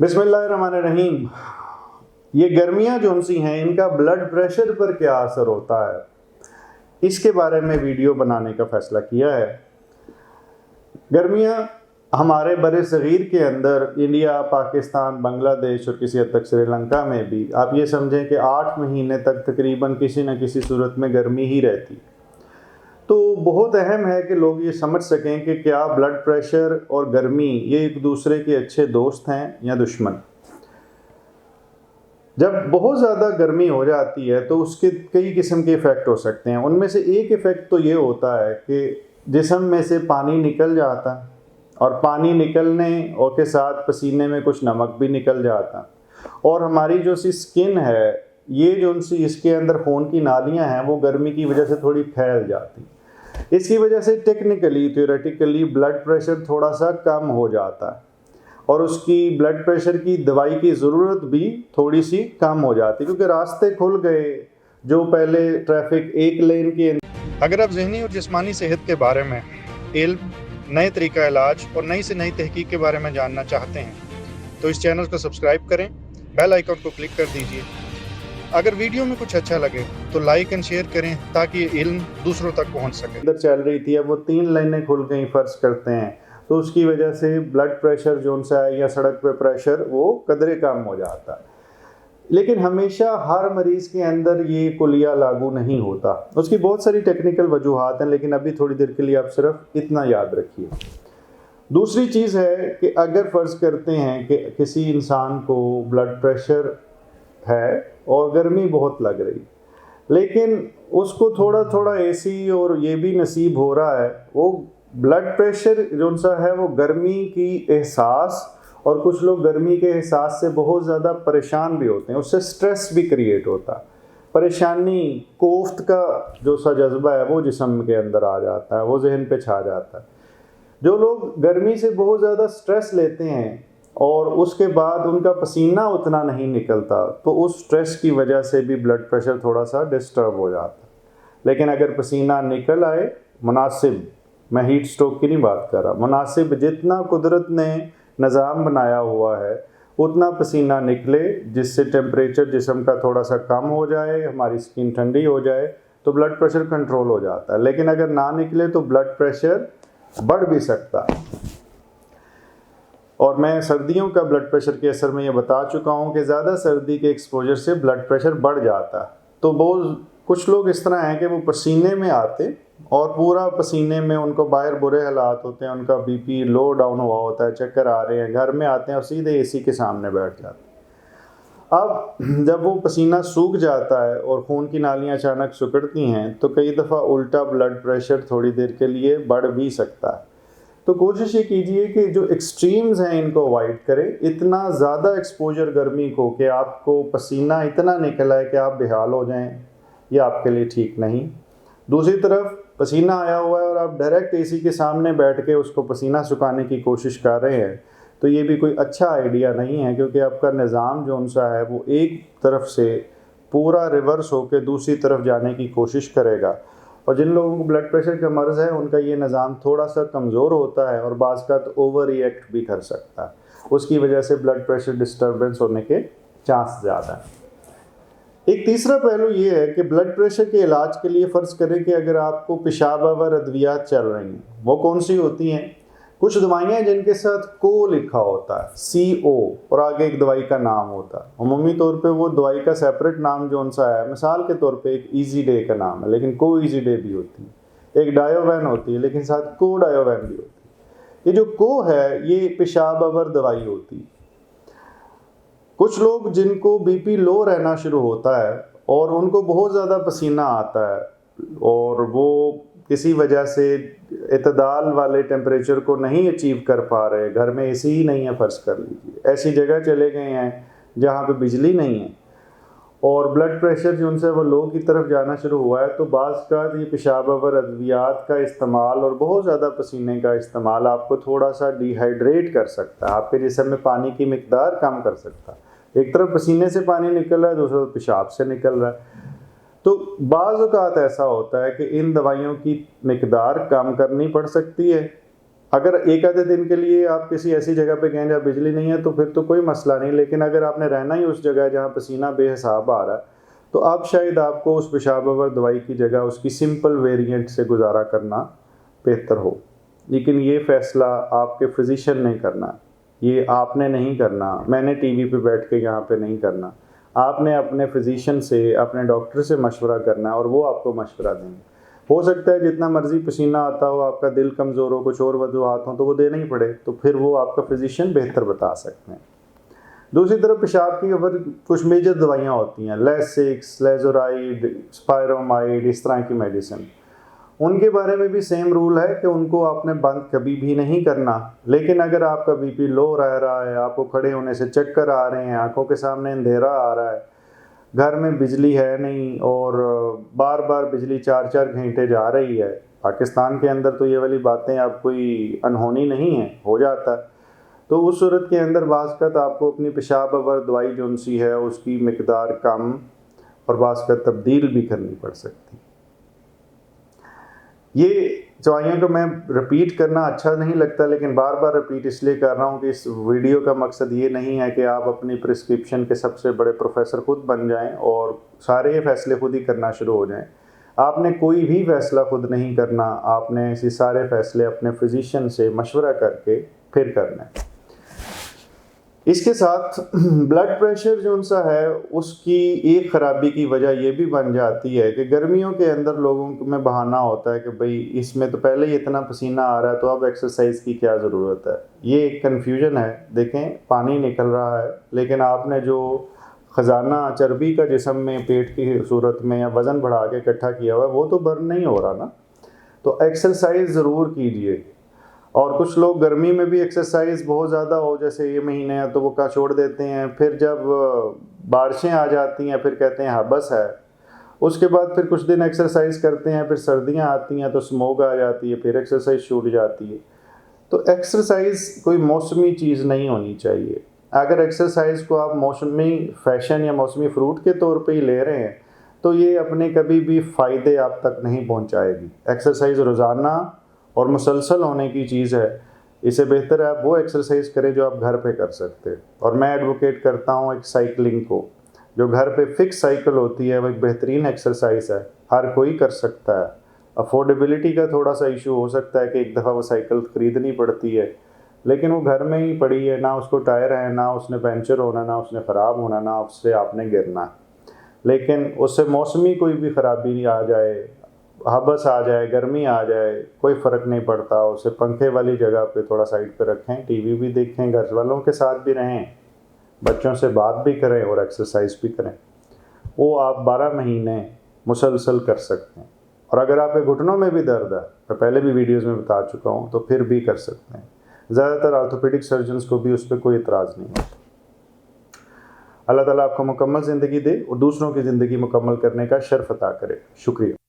बिस्मिल्लाहिर्रहमानिर्रहीम। ये गर्मियाँ जो सी हैं इनका ब्लड प्रेशर पर क्या असर होता है, इसके बारे में वीडियो बनाने का फ़ैसला किया है। गर्मियाँ हमारे बड़े सग़ीर के अंदर इंडिया, पाकिस्तान, बांग्लादेश और किसी हद तक श्रीलंका में भी आप ये समझें कि 8 महीने तक तकरीबन किसी न किसी सूरत में गर्मी ही रहती। तो बहुत अहम है कि लोग ये समझ सकें कि क्या ब्लड प्रेशर और गर्मी ये एक दूसरे के अच्छे दोस्त हैं या दुश्मन। जब बहुत ज़्यादा गर्मी हो जाती है तो उसके कई किस्म के इफ़ेक्ट हो सकते हैं। उनमें से एक इफ़ेक्ट तो ये होता है कि जिस्म में से पानी निकल जाता है और पानी निकलने और के साथ पसीने में कुछ नमक भी निकल जाता और हमारी जो सी स्किन है ये जो सी इसके अंदर खून की नालियाँ हैं वो गर्मी की वजह से थोड़ी फैल जाती। इसकी वजह से टेक्निकली थ्योरेटिकली ब्लड प्रेशर थोड़ा सा कम हो जाता है और उसकी ब्लड प्रेशर की दवाई की ज़रूरत भी थोड़ी सी कम हो जाती, क्योंकि रास्ते खुल गए। जो पहले ट्रैफिक एक लेन के। अगर आप ज़हनी और जिस्मानी सेहत के बारे में इल्म, नए तरीका इलाज और नई से नई तहकीक के बारे में जानना चाहते हैं तो इस चैनल को सब्सक्राइब करें, बेल आइकन को क्लिक कर दीजिए। अगर वीडियो में कुछ अच्छा लगे तो लाइक एंड शेयर करें ताकि ये इल्म दूसरों तक पहुंच सके। इधर चल रही थी, अब वो 3 लाइनें खुल गई फ़र्ज करते हैं, तो उसकी वजह से ब्लड प्रेशर जो सा है या सड़क पे प्रेशर वो कदरे कम हो जाता है। लेकिन हमेशा हर मरीज़ के अंदर ये कुलिया लागू नहीं होता, उसकी बहुत सारी टेक्निकल वजूहात हैं, लेकिन अभी थोड़ी देर के लिए आप सिर्फ इतना याद रखिए। दूसरी चीज़ है कि अगर फ़र्ज़ करते हैं कि किसी इंसान को ब्लड प्रेशर है और गर्मी बहुत लग रही, लेकिन उसको थोड़ा थोड़ा एसी और ये भी नसीब हो रहा है, वो ब्लड प्रेशर जो सा है वो गर्मी की एहसास, और कुछ लोग गर्मी के एहसास से बहुत ज़्यादा परेशान भी होते हैं, उससे स्ट्रेस भी क्रिएट होता है, परेशानी कोफ्त का जो सा जज्बा है वो जिस्म के अंदर आ जाता है, वो जहन पे छा जाता है। जो लोग गर्मी से बहुत ज़्यादा स्ट्रेस लेते हैं और उसके बाद उनका पसीना उतना नहीं निकलता, तो उस स्ट्रेस की वजह से भी ब्लड प्रेशर थोड़ा सा डिस्टर्ब हो जाता है। लेकिन अगर पसीना निकल आए मुनासिब, मैं हीट स्ट्रोक की नहीं बात कर रहा, मुनासिब जितना कुदरत ने निज़ाम बनाया हुआ है उतना पसीना निकले, जिससे टेम्परेचर जिस्म का थोड़ा सा कम हो जाए, हमारी स्किन ठंडी हो जाए, तो ब्लड प्रेशर कंट्रोल हो जाता है। लेकिन अगर ना निकले तो ब्लड प्रेशर बढ़ भी सकता है। और मैं सर्दियों का ब्लड प्रेशर के असर में ये बता चुका हूँ कि ज़्यादा सर्दी के एक्सपोजर से ब्लड प्रेशर बढ़ जाता है। तो बहुत कुछ लोग इस तरह हैं कि वो पसीने में आते और पूरा पसीने में उनको बाहर बुरे हालात होते हैं, उनका बीपी लो डाउन हुआ होता है, चक्कर आ रहे हैं, घर में आते हैं और सीधे एसी के सामने बैठ जाते हैं। अब जब वो पसीना सूख जाता है और खून की नालियाँ अचानक सिकुड़ती हैं तो कई दफ़ा उल्टा ब्लड प्रेशर थोड़ी देर के लिए बढ़ भी सकता है। तो कोशिश ये कीजिए कि जो एक्सट्रीम्स हैं इनको अवॉइड करें। इतना ज़्यादा एक्सपोजर गर्मी को कि आपको पसीना इतना निकल आए कि आप बेहाल हो जाएं, ये आपके लिए ठीक नहीं। दूसरी तरफ पसीना आया हुआ है और आप डायरेक्ट एसी के सामने बैठ के उसको पसीना सुखाने की कोशिश कर रहे हैं, तो ये भी कोई अच्छा आइडिया नहीं है, क्योंकि आपका निज़ाम जो उनसा है वो एक तरफ से पूरा रिवर्स होकर दूसरी तरफ जाने की कोशिश करेगा। और जिन लोगों को ब्लड प्रेशर का मर्ज़ है उनका ये निज़ाम थोड़ा सा कमज़ोर होता है और बाज़ का तो ओवर रिएक्ट भी कर सकता है, उसकी वजह से ब्लड प्रेशर डिस्टर्बेंस होने के चांस ज़्यादा हैं। एक तीसरा पहलू ये है कि ब्लड प्रेशर के इलाज के लिए फ़र्ज़ करें कि अगर आपको पेशाब व अद्वियात चल रही हैं, वो कौन सी होती हैं? कुछ दवाइयाँ जिनके साथ को लिखा होता है, CO, और आगे एक दवाई का नाम होता है। अमूमी तौर पे वो दवाई का सेपरेट नाम जो सा है, मिसाल के तौर पे एक ईजी डे का नाम है, लेकिन को ईजी डे भी होती है, एक डायोवैन होती है, लेकिन साथ को डायोवैन भी होती है। ये जो को है ये पेशाब अवर दवाई होती है। कुछ लोग जिनको बीपी लो रहना शुरू होता है और उनको बहुत ज़्यादा पसीना आता है और वो किसी वजह से इतदाल वाले टेम्परेचर को नहीं अचीव कर पा रहे, घर में एसी ही नहीं है फ़र्ज़ कर लीजिए, ऐसी जगह चले गए हैं जहाँ पे बिजली नहीं है और ब्लड प्रेशर जो उनसे वो लो की तरफ जाना शुरू हुआ है, तो बाज़ का ये पेशाब और अद्वियात का इस्तेमाल और बहुत ज़्यादा पसीने का इस्तेमाल आपको थोड़ा सा डिहाइड्रेट कर सकता है, आपके जिस्म में पानी की मिकदार कम कर सकता है। एक तरफ पसीने से पानी निकल रहा है, दूसरी तरफ पेशाब से निकल रहा है। तो बाज़ औक़ात ऐसा होता है कि इन दवाइयों की मिकदार कम करनी पड़ सकती है। अगर एक आधे दिन के लिए आप किसी ऐसी जगह पे गए जहाँ बिजली नहीं है तो फिर तो कोई मसला नहीं, लेकिन अगर आपने रहना ही उस जगह है जहाँ पसीना बेहिसाब आ रहा है तो आप शायद आपको उस पेशाब आवर दवाई की जगह उसकी सिंपल वेरिएंट से गुजारा करना बेहतर हो। लेकिन ये फ़ैसला आपके फिजिशियन ने करना, ये आपने नहीं करना, मैंने टीवी पे बैठ के यहाँ पे नहीं करना। आपने अपने फिजिशियन से, अपने डॉक्टर से मशवरा करना है और वो आपको मशवरा देंगे। हो सकता है जितना मर्जी पसीना आता हो, आपका दिल कमज़ोर हो, कुछ और वजूहात हो तो वो देना ही पड़े, तो फिर वो आपका फिजिशियन बेहतर बता सकते हैं। दूसरी तरफ पेशाब की अगर कुछ मेजर दवाइयाँ होती हैं, लेसिक्स, लेजोराइड, स्पायरोमाइड, इस तरह की मेडिसिन, उनके बारे में भी सेम रूल है कि उनको आपने बंद कभी भी नहीं करना। लेकिन अगर आपका बीपी लो रह रहा है, आपको खड़े होने से चक्कर आ रहे हैं, आंखों के सामने अंधेरा आ रहा है, घर में बिजली है नहीं और बार बार बिजली 4-4 घंटे जा रही है, पाकिस्तान के अंदर तो ये वाली बातें अब कोई अनहोनी नहीं है, हो जाता है, तो उस सूरत के अंदर बाज़ आपको अपनी पेशाब आवर दवाई जो सी है उसकी मिकदार कम और बाज़ तब्दील भी करनी पड़ सकती। ये दवाइयों को मैं रिपीट करना अच्छा नहीं लगता, लेकिन बार बार रिपीट इसलिए कर रहा हूँ कि इस वीडियो का मकसद ये नहीं है कि आप अपनी प्रिस्क्रिप्शन के सबसे बड़े प्रोफेसर खुद बन जाएं और सारे फ़ैसले खुद ही करना शुरू हो जाएं। आपने कोई भी फ़ैसला खुद नहीं करना, आपने इसी सारे फ़ैसले अपने फिजिशियन से मशवरा करके फिर करना है। इसके साथ ब्लड प्रेशर जो सा है उसकी एक ख़राबी की वजह यह भी बन जाती है कि गर्मियों के अंदर लोगों में बहाना होता है कि भाई इसमें तो पहले ही इतना पसीना आ रहा है तो अब एक्सरसाइज की क्या ज़रूरत है। ये एक कन्फ्यूजन है। देखें, पानी निकल रहा है लेकिन आपने जो ख़जाना चर्बी का जिस्म में पेट की सूरत में या वज़न बढ़ा के इकट्ठा किया हुआ है वो तो बर्न नहीं हो रहा ना, तो एक्सरसाइज ज़रूर कीजिए। और कुछ लोग गर्मी में भी एक्सरसाइज बहुत ज़्यादा हो, जैसे ये महीने हैं तो वो का छोड़ देते हैं, फिर जब बारिशें आ जाती हैं फिर कहते हैं हाँ बस है, उसके बाद फिर कुछ दिन एक्सरसाइज करते हैं, फिर सर्दियाँ आती हैं तो स्मोक आ जाती है, फिर एक्सरसाइज छूट जाती है। तो एक्सरसाइज कोई मौसमी चीज़ नहीं होनी चाहिए। अगर एक्सरसाइज को आप मौसमी फैशन या मौसमी फ्रूट के तौर पे ही ले रहे हैं तो ये अपने कभी भी फ़ायदे आप तक नहीं पहुंचाएगी। एक्सरसाइज रोज़ाना और मुसलसल होने की चीज़ है। इससे बेहतर है आप वो एक्सरसाइज करें जो आप घर पे कर सकते हैं। और मैं एडवोकेट करता हूँ एक साइकिलिंग को, जो घर पे फिक्स साइकिल होती है, वो एक बेहतरीन एक्सरसाइज है, हर कोई कर सकता है। अफोर्डेबिलिटी का थोड़ा सा इशू हो सकता है कि एक दफ़ा वो साइकिल ख़रीदनी पड़ती है, लेकिन वो घर में ही पड़ी है, ना उसको टायर है, ना उसने पंचर होना, ना उसने ख़राब होना, ना उससे आपने गिरना। लेकिन उससे मौसमी कोई भी ख़राबी आ जाए, हबस आ जाए, गर्मी आ जाए, कोई फ़र्क नहीं पड़ता। उसे पंखे वाली जगह पे थोड़ा साइड पे रखें, टीवी भी देखें, घर वालों के साथ भी रहें, बच्चों से बात भी करें और एक्सरसाइज भी करें। वो आप 12 महीने मुसलसल कर सकते हैं। और अगर आपके घुटनों में भी दर्द है, मैं पहले भी वीडियोज़ में बता चुका हूँ, तो फिर भी कर सकते हैं। ज़्यादातर ऑर्थोपेडिक सर्जन्स को भी उस पर कोई इतराज़ नहीं होता। अल्लाह ताला आपको मुकम्मल ज़िंदगी दे और दूसरों की ज़िंदगी मुकम्मल करने का शर्फ अता करे। शुक्रिया।